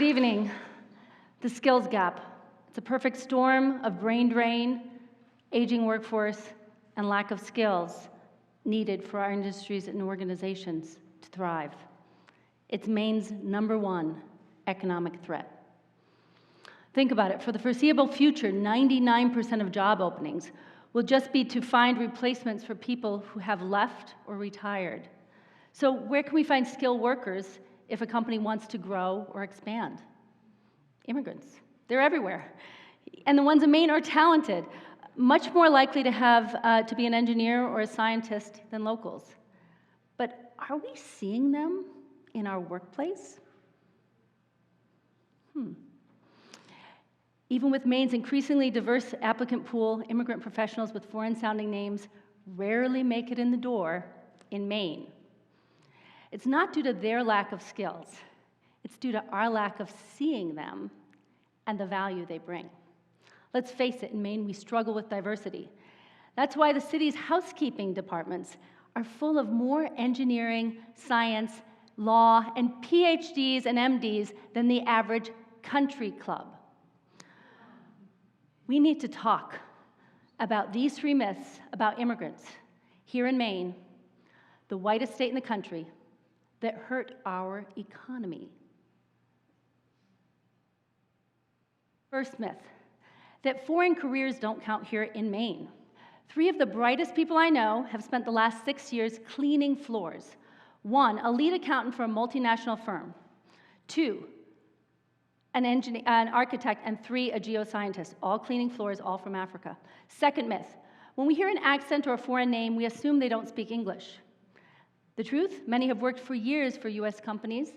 evening. The skills gap. It's a perfect storm of brain drain, aging workforce, and lack of skills needed for our industries and organizations to thrive. It's Maine's #1 economic threat. Think about it. For the foreseeable future, 99% of job openings will just be to find replacements for people who have left or retired. So where can we find skilled workers if a company wants to grow or expand? Immigrants. They're everywhere. And the ones in Maine are talented, much more likely to have to be an engineer or a scientist than locals. But are we seeing them in our workplace? Even with Maine's increasingly diverse applicant pool, immigrant professionals with foreign-sounding names rarely make it in the door in Maine. It's not due to their lack of skills. It's due to our lack of seeing them and the value they bring. Let's face it, in Maine, we struggle with diversity. That's why the city's housekeeping departments are full of more engineering, science, law, and PhDs and MDs than the average country club. We need to talk about these 3 myths about immigrants here in Maine, the whitest state in the country, that hurt our economy. First myth, that foreign careers don't count here in Maine. 3 of the brightest people I know have spent the last 6 years cleaning floors. 1, a lead accountant for a multinational firm. 2, an architect, and 3, a geoscientist, all cleaning floors, all from Africa. Second myth, when we hear an accent or a foreign name, we assume they don't speak English. The truth, many have worked for years for US companies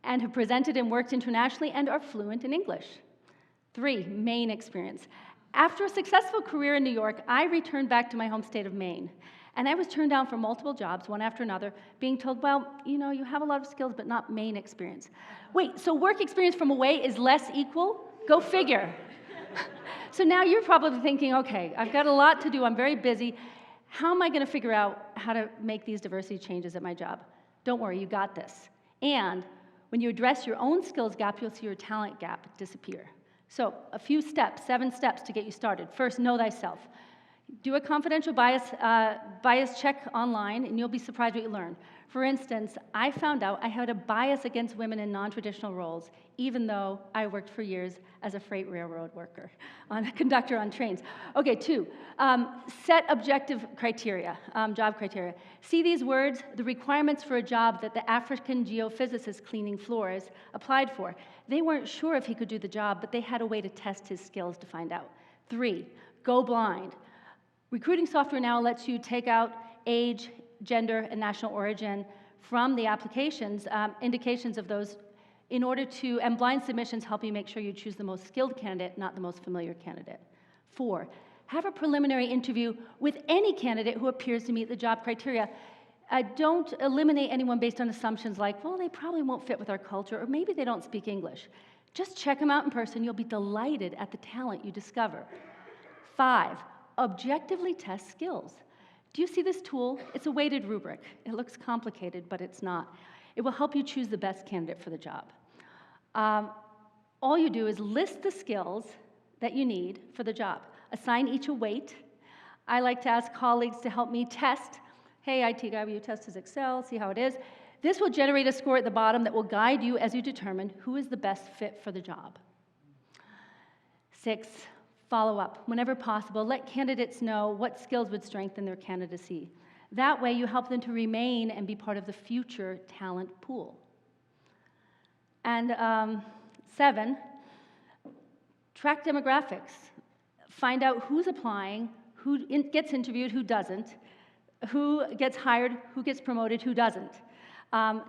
and have presented and worked internationally and are fluent in English. 3, Maine experience. After a successful career in New York, I returned back to my home state of Maine. And I was turned down for multiple jobs, one after another, being told, well, you know, you have a lot of skills, but not Maine experience. Wait, so work experience from away is less equal? Go figure. So now you're probably thinking, okay, I've got a lot to do, I'm very busy. How am I going to figure out how to make these diversity changes at my job? Don't worry, you got this. And when you address your own skills gap, you'll see your talent gap disappear. So a few steps, 7 steps to get you started. First, know thyself. Do a confidential bias check online, and you'll be surprised what you learn. For instance, I found out I had a bias against women in non-traditional roles, even though I worked for years as a freight railroad worker, a conductor on trains. Okay, 2, set objective criteria, job criteria. See these words? The requirements for a job that the African geophysicist cleaning floors applied for. They weren't sure if he could do the job, but they had a way to test his skills to find out. 3, go blind. Recruiting software now lets you take out age, gender, and national origin from the applications, indications of those, in order to, and blind submissions help you make sure you choose the most skilled candidate, not the most familiar candidate. 4, have a preliminary interview with any candidate who appears to meet the job criteria. Don't eliminate anyone based on assumptions like, well, they probably won't fit with our culture, or maybe they don't speak English. Just check them out in person. You'll be delighted at the talent you discover. 5, objectively test skills. Do you see this tool? It's a weighted rubric. It looks complicated, but it's not. It will help you choose the best candidate for the job. All you do is list the skills that you need for the job. Assign each a weight. I like to ask colleagues to help me test. Hey, IT guy, will you test his Excel, see how it is? This will generate a score at the bottom that will guide you as you determine who is the best fit for the job. 6, follow up. Whenever possible, let candidates know what skills would strengthen their candidacy. That way, you help them to remain and be part of the future talent pool. And 7, track demographics. Find out who's applying, who gets interviewed, who doesn't, who gets hired, who gets promoted, who doesn't.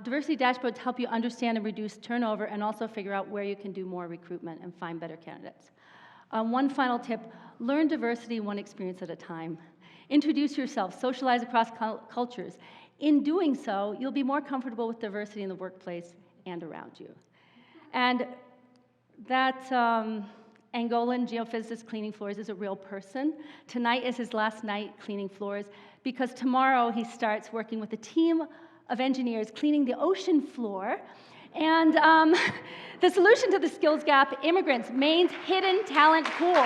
Diversity dashboards help you understand and reduce turnover and also figure out where you can do more recruitment and find better candidates. One final tip, learn diversity one experience at a time. Introduce yourself, socialize across cultures. In doing so, you'll be more comfortable with diversity in the workplace and around you. And that Angolan geophysicist cleaning floors is a real person. Tonight is his last night cleaning floors because tomorrow he starts working with a team of engineers cleaning the ocean floor And the solution to the skills gap, immigrants, Maine's hidden talent pool.